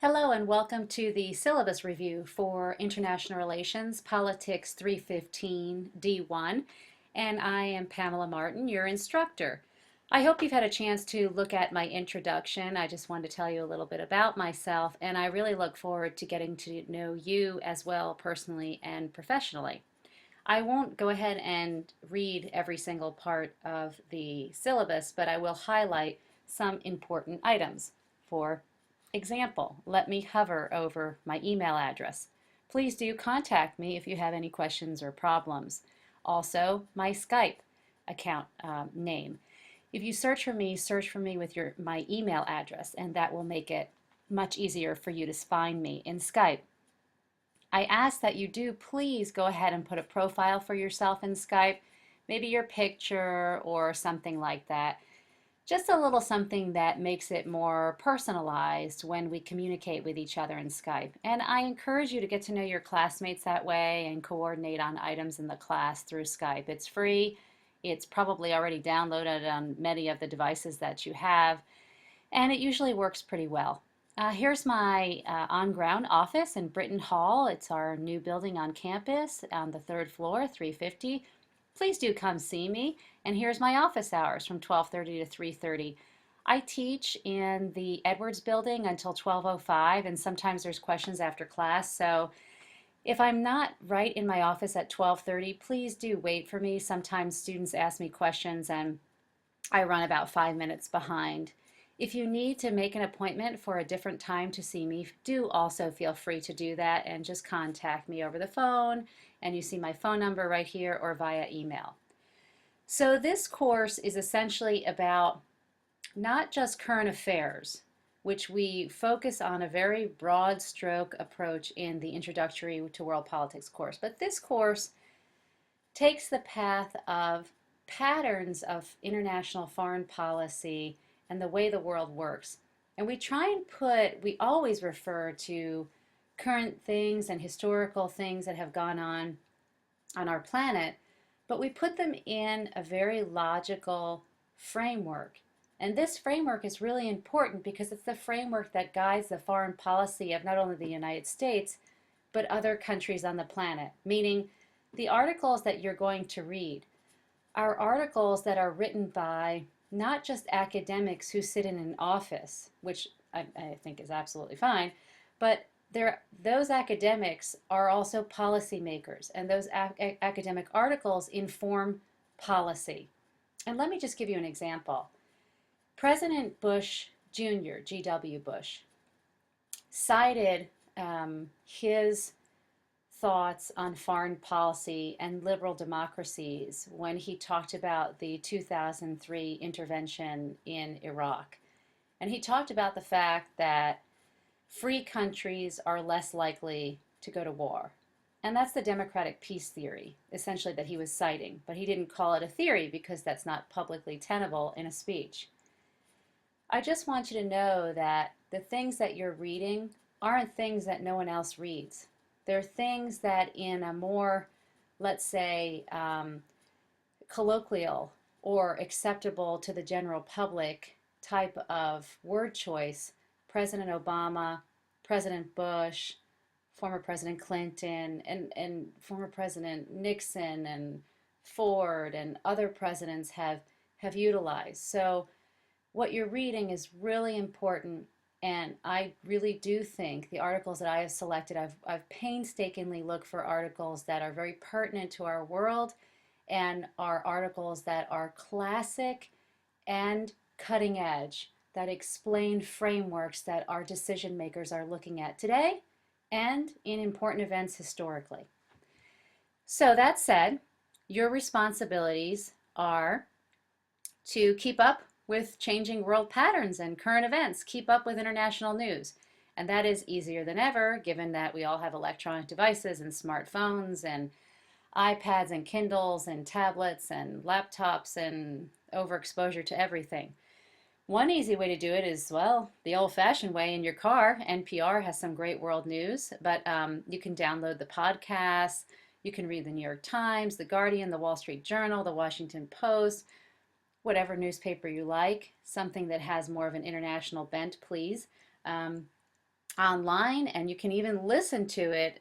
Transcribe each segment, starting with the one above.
Hello and welcome to the syllabus review for International Relations, Politics 315 D1, and I am Pamela Martin, your instructor. I hope you've had a chance to look at my introduction. I just wanted to tell you a little bit about myself, and I really look forward to getting to know you as well personally and professionally. I won't go ahead and read every single part of the syllabus, but I will highlight some important items. For example, let me hover over my email address. Please do contact me if you have any questions or problems. Also, my Skype account name. If you search for me with my email address, and that will make it much easier for you to find me in Skype. I ask that you do please go ahead and put a profile for yourself in Skype, maybe your picture or something like that. Just a little something that makes it more personalized when we communicate with each other in Skype. And I encourage you to get to know your classmates that way and coordinate on items in the class through Skype. It's free. It's probably already downloaded on many of the devices that you have, and it usually works pretty well. Here's my on-ground office in Britton Hall. It's our new building on campus on the third floor, 350. Please do come see me. And here's my office hours from 12:30 to 3:30. I teach in the Edwards building until 12:05, and sometimes there's questions after class. So if I'm not right in my office at 12:30, please do wait for me. Sometimes students ask me questions and I run about 5 minutes behind. If you need to make an appointment for a different time to see me, do also feel free to do that and just contact me over the phone. And you see my phone number right here or via email. So this course is essentially about not just current affairs, which we focus on a very broad stroke approach in the Introductory to World Politics course, but this course takes the path of patterns of international foreign policy and the way the world works. And we always refer to current things and historical things that have gone on our planet, but we put them in a very logical framework. And this framework is really important because it's the framework that guides the foreign policy of not only the United States, but other countries on the planet. Meaning, the articles that you're going to read are articles that are written by not just academics who sit in an office, which I think is absolutely fine, but those academics are also policymakers, and those academic articles inform policy. And let me just give you an example. President Bush Jr., G.W. Bush, cited his thoughts on foreign policy and liberal democracies when he talked about the 2003 intervention in Iraq. And he talked about the fact that free countries are less likely to go to war. And that's the democratic peace theory, essentially, that he was citing. But he didn't call it a theory because that's not publicly tenable in a speech. I just want you to know that the things that you're reading aren't things that no one else reads. They're things that in a more, let's say, colloquial or acceptable to the general public type of word choice, President Obama, President Bush, former President Clinton, and former President Nixon and Ford and other presidents have utilized. So what you're reading is really important, and I really do think the articles that I have selected, I've painstakingly looked for articles that are very pertinent to our world and are articles that are classic and cutting edge, that explain frameworks that our decision makers are looking at today and in important events historically. So that said, your responsibilities are to keep up with changing world patterns and current events, keep up with international news. And that is easier than ever, given that we all have electronic devices and smartphones and iPads and Kindles and tablets and laptops and overexposure to everything. One easy way to do it is, well, the old-fashioned way in your car. NPR has some great world news, but you can download the podcasts, you can read the New York Times, the Guardian, the Wall Street Journal, the Washington Post, whatever newspaper you like, something that has more of an international bent, please. online, and you can even listen to it.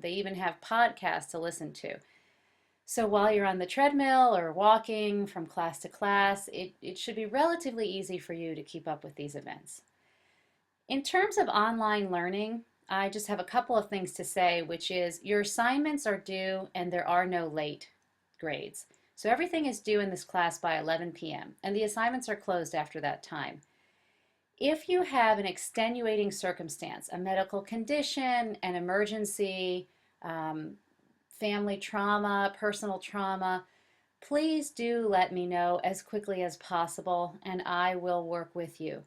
They even have podcasts to listen to. So while you're on the treadmill or walking from class to class, it should be relatively easy for you to keep up with these events. In terms of online learning, I just have a couple of things to say, which is your assignments are due and there are no late grades. So everything is due in this class by 11 p.m. and the assignments are closed after that time. If you have an extenuating circumstance, a medical condition, an emergency, um, family trauma, personal trauma, please do let me know as quickly as possible and I will work with you.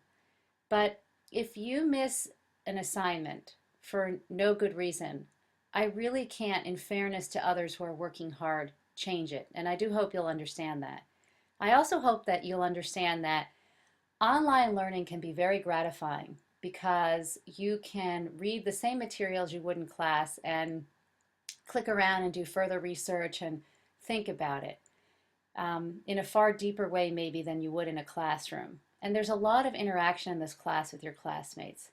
But if you miss an assignment for no good reason, I really can't, in fairness to others who are working hard, change it. And I do hope you'll understand that. I also hope that you'll understand that online learning can be very gratifying because you can read the same materials you would in class and click around and do further research and think about it in a far deeper way maybe than you would in a classroom. And there's a lot of interaction in this class with your classmates.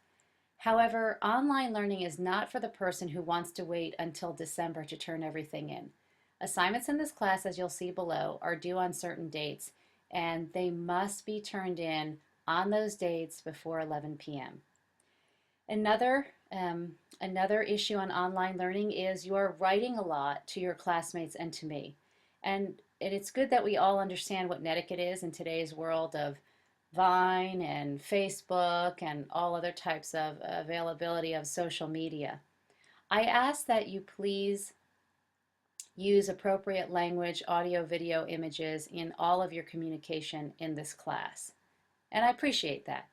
However, online learning is not for the person who wants to wait until December to turn everything in. Assignments in this class, as you'll see below, are due on certain dates, and they must be turned in on those dates before 11 p.m. Another, another issue on online learning is you are writing a lot to your classmates and to me. And it's good that we all understand what netiquette is in today's world of Vine and Facebook and all other types of availability of social media. I ask that you please use appropriate language, audio, video, images in all of your communication in this class. And I appreciate that.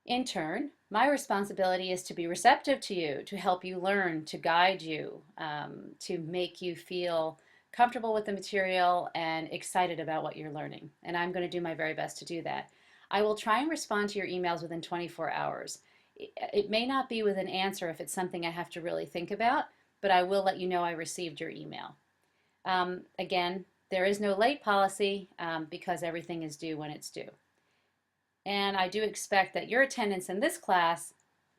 In turn, my responsibility is to be receptive to you, to help you learn, to guide you, to make you feel comfortable with the material and excited about what you're learning. And I'm going to do my very best to do that. I will try and respond to your emails within 24 hours. It may not be with an answer if it's something I have to really think about, but I will let you know I received your email. Again, there is no late policy because everything is due when it's due. And I do expect that your attendance in this class,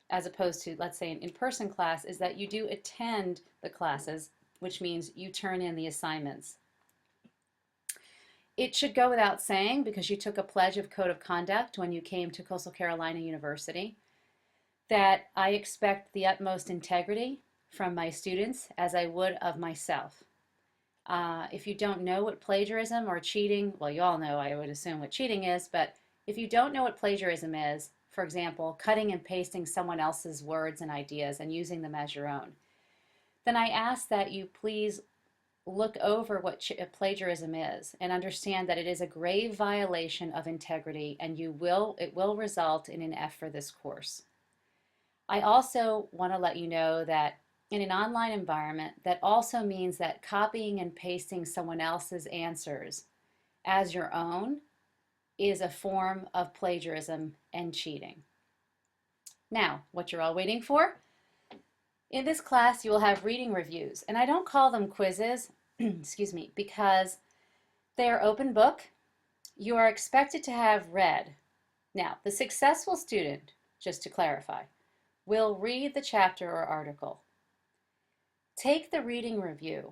as opposed to, let's say, an in-person class, is that you do attend the classes, which means you turn in the assignments. It should go without saying, because you took a pledge of code of conduct when you came to Coastal Carolina University, that I expect the utmost integrity from my students as I would of myself. If you don't know what plagiarism or cheating, well, you all know, I would assume, what cheating is, but if you don't know what plagiarism is, for example, cutting and pasting someone else's words and ideas and using them as your own, then I ask that you please look over what plagiarism is and understand that it is a grave violation of integrity and it will result in an F for this course. I also want to let you know that in an online environment, that also means that copying and pasting someone else's answers as your own is a form of plagiarism and cheating. Now, what you're all waiting for? In this class, you will have reading reviews, and I don't call them quizzes, excuse me, because they are open book. You are expected to have read. Now, the successful student, just to clarify, will read the chapter or article. Take the reading review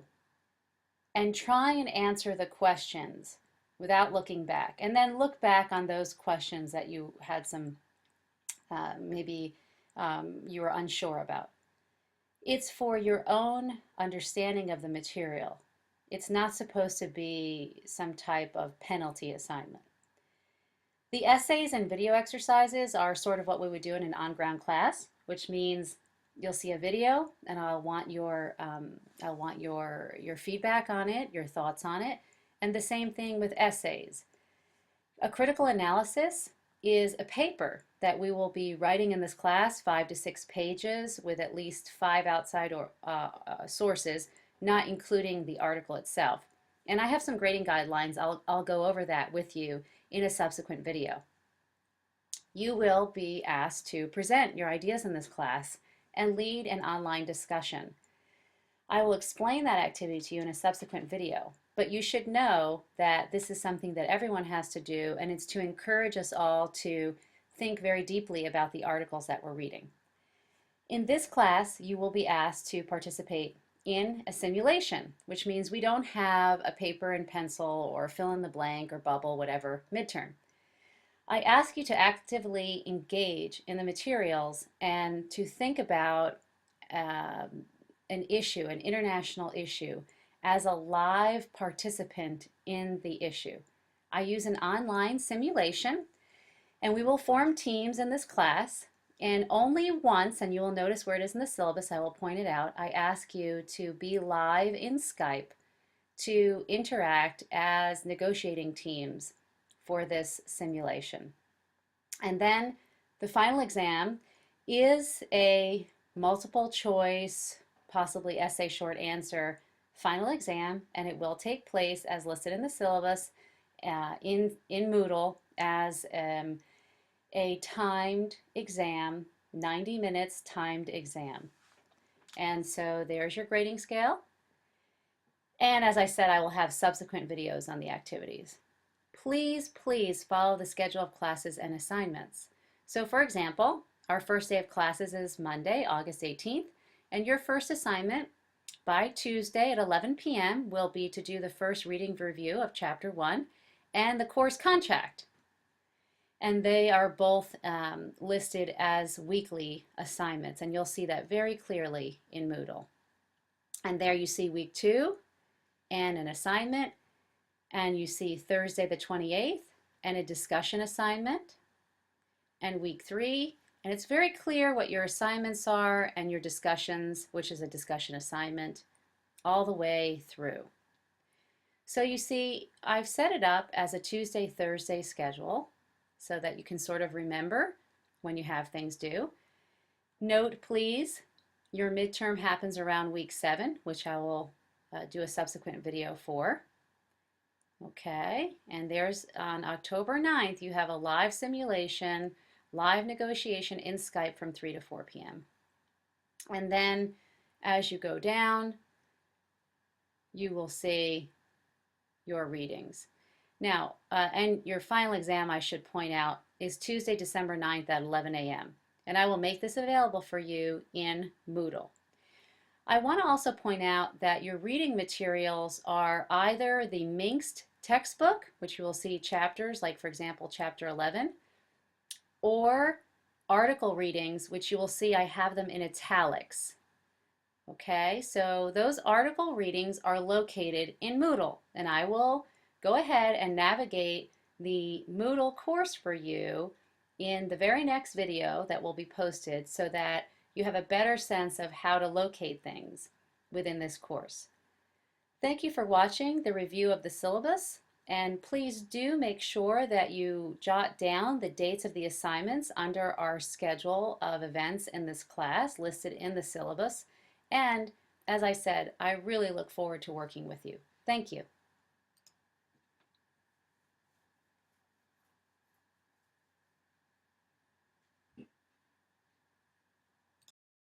and try and answer the questions without looking back, and then look back on those questions that you had some maybe you were unsure about. It's for your own understanding of the material. It's not supposed to be some type of penalty assignment. The essays and video exercises are sort of what we would do in an on-ground class, which means you'll see a video and I'll want your feedback on it, your thoughts on it. And the same thing with essays. A critical analysis is a paper that we will be writing in this class, 5 to 6 pages with at least 5 outside sources, not including the article itself. And I have some grading guidelines. I'll go over that with you in a subsequent video. You will be asked to present your ideas in this class and lead an online discussion. I will explain that activity to you in a subsequent video, but you should know that this is something that everyone has to do, and it's to encourage us all to think very deeply about the articles that we're reading. In this class, you will be asked to participate in a simulation, which means we don't have a paper and pencil or fill in the blank or bubble, whatever, midterm. I ask you to actively engage in the materials and to think about an issue, an international issue, as a live participant in the issue. I use an online simulation, and we will form teams in this class. And only once, and you will notice where it is in the syllabus, I will point it out, I ask you to be live in Skype to interact as negotiating teams for this simulation. And then the final exam is a multiple choice, possibly essay short answer final exam, and it will take place as listed in the syllabus in Moodle as a timed exam, 90 minutes timed exam. And so there's your grading scale. And as I said, I will have subsequent videos on the activities. Please, please follow the schedule of classes and assignments. So for example, our first day of classes is Monday, August 18th, and your first assignment by Tuesday at 11 p.m. will be to do the first reading review of Chapter 1 and the course contract. And they are both listed as weekly assignments, and you'll see that very clearly in Moodle. And there you see week 2 and an assignment, and you see Thursday the 28th and a discussion assignment, and week 3, and it's very clear what your assignments are and your discussions, which is a discussion assignment, all the way through. So you see, I've set it up as a Tuesday-Thursday schedule so that you can sort of remember when you have things due. Note, please, your midterm happens around week 7, which I will do a subsequent video for. Okay, and there's on October 9th, you have a live simulation, live negotiation in Skype from 3 to 4 p.m. And then as you go down, you will see your readings. Now, and your final exam, I should point out, is Tuesday, December 9th at 11 a.m. And I will make this available for you in Moodle. I want to also point out that your reading materials are either the Minxed textbook, which you will see chapters, like for example, chapter 11, or article readings, which you will see I have them in italics. Okay, so those article readings are located in Moodle, and I will go ahead and navigate the Moodle course for you in the very next video that will be posted so that you have a better sense of how to locate things within this course. Thank you for watching the review of the syllabus, and please do make sure that you jot down the dates of the assignments under our schedule of events in this class listed in the syllabus. And as I said, I really look forward to working with you. Thank you.